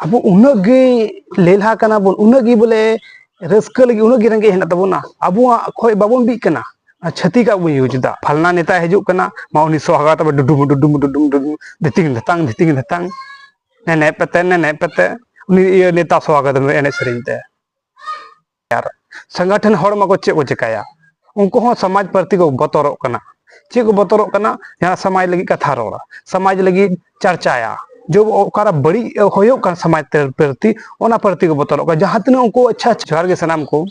अब उनगे लेलहा कना बोन उनगे बोले रस्क लगी उनगे रंगे हेना तबोना अब खोय बाबन बी कना छती का बो यूजदा फलना नेता हजू कना मा उनी सोहागा तब डुडुम डुडुम डुडुम डुडुम धितिंग धतांग ने पते उनी ये नेता सोहागा दम एने सरिंते यार संगठन हर माको चे को चिकाया उनको हो समाज प्रति को बतौरक कना चे को बतौरक कना यहाँ समाज लगी कथा रोड़ा समाज लगी चर्चाया जो ओकारा बड़ी होयो का समाज प्रति ओना प्रति को बतौरक जहाँ तक उनको अच्छा जोहार के सनाम को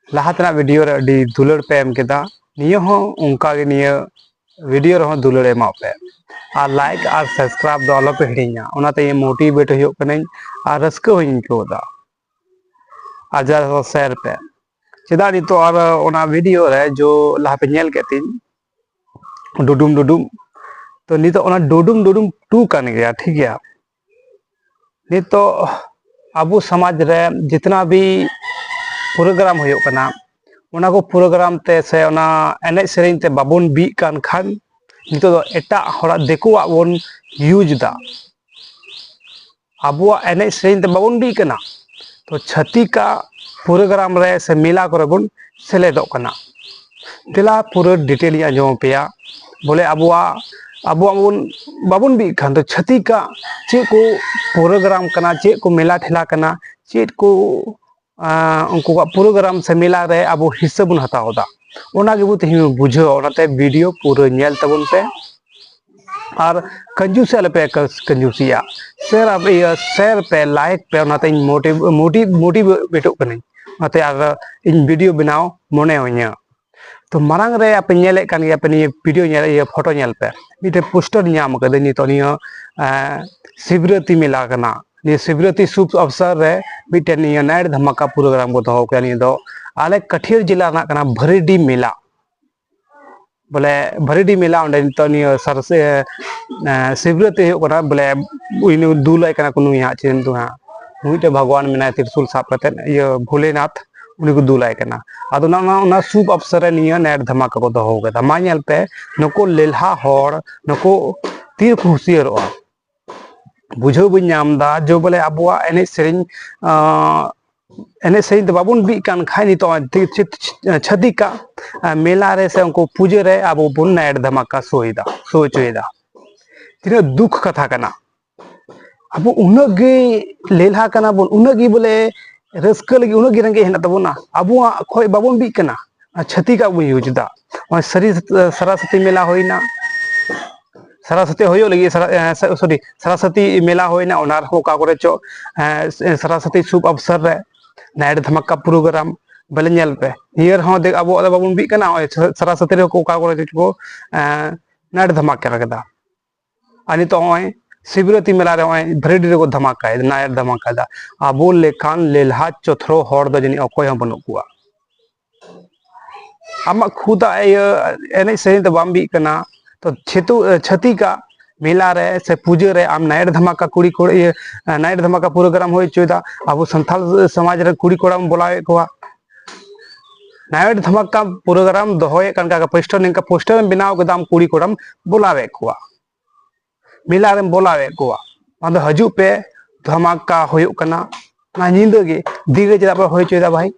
लाहातना वीडियो रे अडी दुलड़ पे एम केदा नियो हो उनका के नियो वीडियो रे हो दुलड़ एमा पे आ लाइक और सब्सक्राइब दो आलो पे हिड़िया ओनाते मोटिवेट होयो कने आ रस्क होइन कोदा आजार शेयर पे चेदा नितो और ओना वीडियो रे जो लाहा पे नेल केतिन डुडुम डुडुम तो नितो ओना डुडुम डुडुम टू कान गया ठीक है नितो अबु समाज रे जितना भी प्रोग्राम होयो कना ओना को प्रोग्राम ते से ओना एने सेरिंग ते बाबन बी कान खान नितो दो एटा हरा देखुआ बोन यूज दा अबुआ एने सेरिंग ते बाबन बी कना तो छती का प्रोग्राम रे से मेला करे बोन सेलेदो कना दिला पूरा डिटेल या जो पेया बोले अबुआ बोन बाबन बी खान तो छती का चे को प्रोग्राम कना चे को मेला ठेला कना चे को उनको का प्रोग्राम से मेला रे अब हिस्सा बन हताओ दा ओना के बुत हिम बुझो ओनाते वीडियो पूरा नेल तबन पे और कंजूसी आले पे कंजूसिया शेयर अब ये शेयर पे लाइक पे ओनाते मोटिवेट कने ओनाते आर इन वीडियो बनाओ मने होइया तो मारंग रे आप नेले कान गया पे ये वीडियो नेल ये फोटो नेल पे मिटे पोस्टर न्याम कदे नि तो नियो शिवरात्रि मेला कना नि शिवरात्रि शुभ अवसर रे मिटे नि नाइट धमाका प्रोग्राम को दो के नि दो आले कठियर जिला ना कना भरीडी मेला बोले भरीडी मेला ओंडे तो नि सरसे शिवरात्रि हो कना बोले उइनु दुलाई कना कुनु या चिन तो हा मिटे भगवान मेना त्रिशूल साप कते ये भोलेनाथ उनी को दुलाई कना आदो ना शुभ अवसर निया नाइट धमाका को दो गदा मा नेल पे नको लेलहा हर नको तीर खुशियरो बुझो बु नामदा जो बोले अबुआ एने सेरिंग बाबुन बी कान खाई नि तो छदी का मेला रे से उनको पूजे रे अब बुन नाइट धमाका सोचोयदा तिना दुख कथा कना अब उनगे लेलहा कना बोन उनगे बोले रस्क लगी उनगे रंगे हेना तबोना अबुआ खोय बाबुन बी कना छती का बु यूजदा सरस्वती मेला होइना सरस्वती होयो लगी सॉरी सरस्वती मेला होइना ओनार हो का करे चो सरस्वती शुभ अवसर रे नाइट धमाका प्रोग्राम बले नेल पे हियर हो देख अब बाबुन बी कना सरस्वती रे को का करे चो नाइट धमाका रगदा अनि तो ओय शिवरात्रि मेला रे ओय भरेडी रे को धमाका है नाइट धमाका दा आबो लेखान लेलहा चोथरो हर द जनी अकोय हम बनु कुआ आमा खुदा एने सेरिंग त बाम्बी कना तो छती का मेला रे से पूजे रे आम नाइट धमाका कुड़ी कोड़े नाइट धमाका प्रोग्राम होय चोदा अब संथाल समाज रे कुड़ी कोड़ा बोलावे कोआ नाइट धमाका प्रोग्राम दोहोय कान का पोस्टर निका पोस्टर में बनाव गदाम कुड़ी कोड़ा बोलावे कोआ मेला रे बोलावे कोआ मादो हजू पे धमाका होयो कना ना निंदगे धीरे जरा पे होय चोदा भाई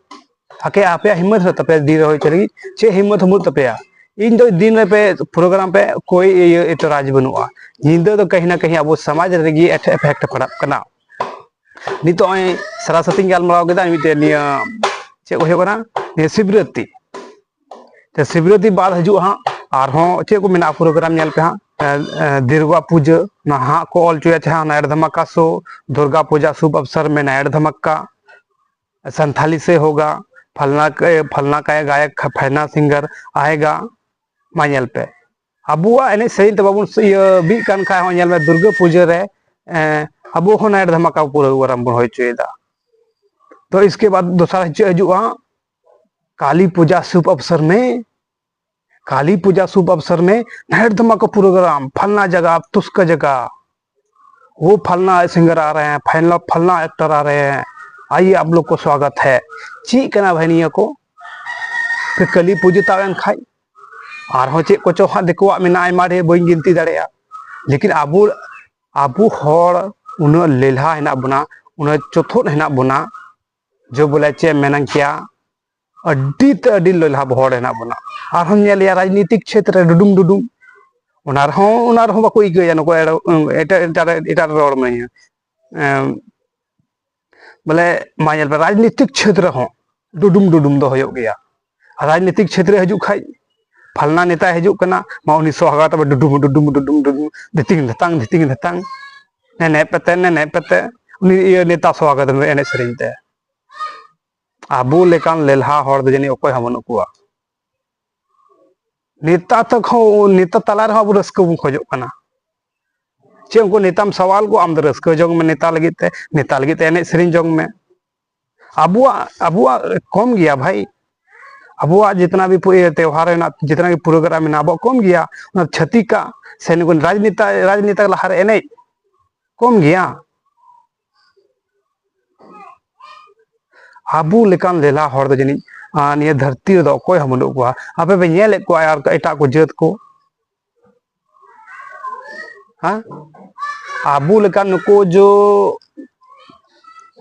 आके आपे हिम्मत हो तपे धीरे होय चली चे हिम्मत हम तपया इन दो दिन पे प्रोग्राम पे कोई एतराज बनुआ निंदा तो कहीं ना कहीं अब समाज रेगी इफेक्ट पड़ा कना नितो सरस्वती गालमराव गदा मिते निया चे हो कना नि शिवरात्रि ते शिवरात्रि बाद हजू हां आर हो चे को मेना प्रोग्राम नेल पे हां दुर्गा पूजा ना हां को ऑल चुया छा नाइट धमाका शो दुर्गा पूजा शुभ अवसर में नाइट धमाका संथाली से होगा फलना का गायक फैना सिंगर आएगा मानेल पे अबुआ एने सेरिंग बाबुन बी कान खा हो नेल में दुर्गा पूजा रे अबु हो नाइट धमाका प्रोग्राम बन होय चोयदा तो इसके बाद दूसरा हजुआ काली पूजा शुभ अवसर में नाइट धमाका प्रोग्राम फलना जगह तुस्क जगह वो फलना सिंगर आ रहे हैं फलना एक्टर आ रहे हैं आइए आप लोग को स्वागत है ची कना भनिया को फिर कली पूजता खाई और हो चे को चो हाँ देखो मेना आयमा रे बई गिनती दाड़ेया लेकिन आबू हर उन लेल्हा हेना बोना उन चौथोट हेना बोना जो बोले चे मेना क्या अड्डी ते अड्डी लेल्हा हड़ हेना बोना और हम नेलिया राजनीतिक क्षेत्र डुडुम डुडुम बाको इगया नको एटा रोड में बोले माइल राजनीतिक क्षेत्र हो डुडुम डुडुम दो होयो गया राजनीतिक क्षेत्र हजू खाई फलना नेता हजू कना मा उनी स्वागत डुडुम डुडुम डुडुम डुडुम धितिंग धतांग ने पेते उनी नेता स्वागत में एने सेरिंते आबू लेकान लेल्हा हड़ दो जनी अकोय हम बनुआ नेता तक नेता तला अब रस्क बन खोज चे उनको नेताम सवाल को आम रस्क जोंग में नेता लगे एने सेरिंग जोंग में अबुआ कम गया भाई अबुआ जितना भी त्योहार है जितना भी प्रोग्राम है अब कम गया छत्तीस का से राजनेता लहार एने कम गया आबू लेकान लेला हड़ दो जनी निये धरती दो कोई हम बनुआ आपे पे नेल को यार एटा को जात को हाँ आबू लेकान नुको जो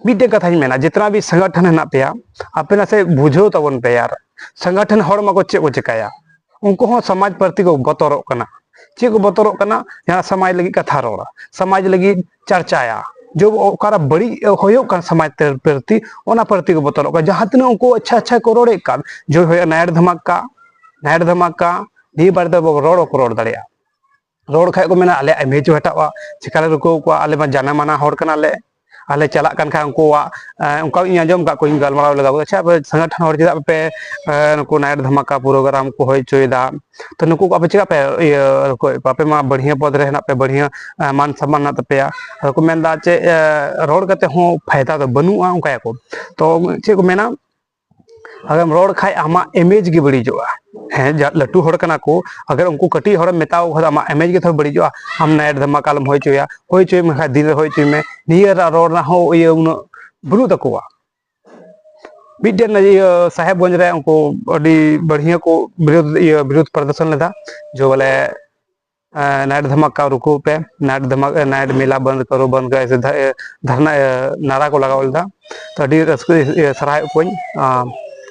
मिट्टे कथा मेना जितना भी संगठन है पे आपे ना से बुझो तबन पे यार संगठन हड़ मा को चे को चिकाया उनको हो समाज प्रति को बतरो कना चे को बतरो कना यहाँ समाज लगी कथा रोड़ा समाज लगी चर्चाया जो ओकारा बड़ी होयो का समाज प्रति ओना प्रति को बतरो जहाँ तीन उनको अच्छा अच्छा को रोड़े का जो हो नायर धमाका नी बार दो रोड़ को रोड़ दड़िया रोड़ खाए को मेना आले इमेज हटावा चिकाले रुको को आले मा जाना माना हड़ कना ले आले चला कन खा उनका आजम का कोई गलमारा लगा अच्छा संगठन हड़ चेदा पे नुको नायर धमाका प्रोग्राम को होय चोयदा तो नुको को चिका पे आपे मा बढ़िया पद रे पे बढ़िया मान सम्मान ना तपेया को मेनदा चे रोड़ कते हो फायदा तो बनुआ उनका को तो चे को मेना अगर रोड़ खाए आमा इमेज की बड़ीजोआ हैं लटू हड़ कना को अगर उनको कटी हड़ मेताओ आमा इमेज के थोड़ा बड़ीजोआ हम नायर धमाका होय चोय में दिन होय चोय में नियर रोड़ ना हो ये उन बुरु तकुआ मिडन साहेबगंज रे उनको अड़ी बढ़िया को विरोध प्रदर्शन लेदा जो बोले नायर धमाका रुको पे नायर मेला बंद कर ऐसे धरना नारा को लगावल दा तो अड़ी रस्क सराय को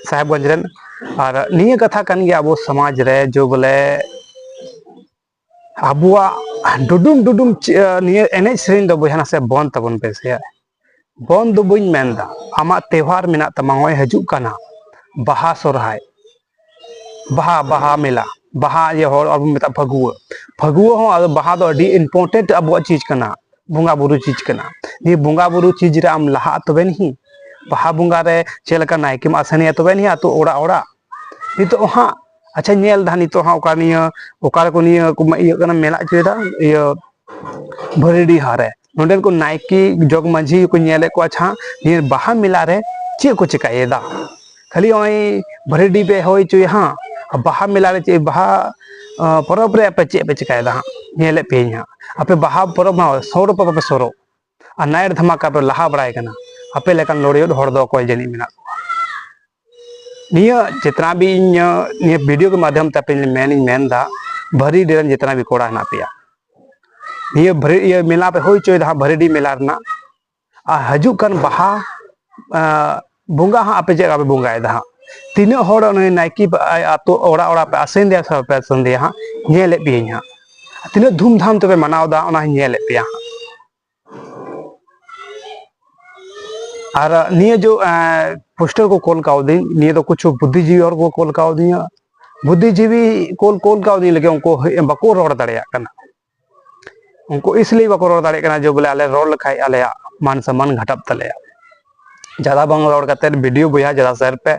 साहेबगंज रेन और निये कथा कन गया अब समाज रे जो बोले अबुआ डुडुम डुडुम निये एने सेरिन दो बहना से बंद तबन पे से बंद दो बइन मेनदा आमा त्योहार मेना तमा होय हजू कना बहा सोरहाय बहा मेला बहा ये हर अब मेता फगुआ हो बहा दो अडी इम्पोर्टेंट अब चीज कना बुंगा बुरु चीज कना ये बुंगा बुरु चीज रे आम लहा तबे नहीं बहा बुंगा रे चेलका नायके मा आसनिया तबे नहीं तो ओड़ा ओड़ा नितो हाँ अच्छा नेल धा नितो हाँ ओका निया ओका को निया को इया कना मेला चेदा इया भरेडी हारे नोडेन को नायकी जग माझी को नेले को अच्छा निया बहा मेला रे चे को चिकायेदा खाली ओई भरेडी पे होय चोय हाँ बहा मेला रे चे बहा परब रे पे चे पे चिकायेदा हाँ नेले पे हाँ आपे बहा परब मा सोरो पे सोरो आ नायर धमाका पे लहा बड़ाय कना आपे लेकान लोड़ियो हड़ दो कोई जनी मेना निया जितना भी निया वीडियो के माध्यम ते पे मेनदा भरी डेरन जितना भी कोड़ा ना पिया निया भरी ये मेला पे होय चोय दा भरीडी मेला रना आ हजू कन बहा बुंगा हाँ आपे जे आपे बुंगाय दा तीना हड़ नायकी आतो ओड़ा ओड़ा पे आसेन दे सब पे संदे हाँ नेले पे हाँ तीना धूमधाम तबे मनाव दा ओना नेले पे हाँ और निये जो पोस्टर को कॉल काउ दी निये तो कुछ बुद्धिजीवी और को कॉल काउ दी बुद्धिजीवी कॉल काउ दी लगे उनको बको रोड़ दड़िया कना उनको इसलिए बको रोड़ दड़िया कना जो बोले आले रोड़ लखाई आले मान सम्मान घटप तले ज्यादा बंग रोड़ कते वीडियो बुया ज्यादा शेयर पे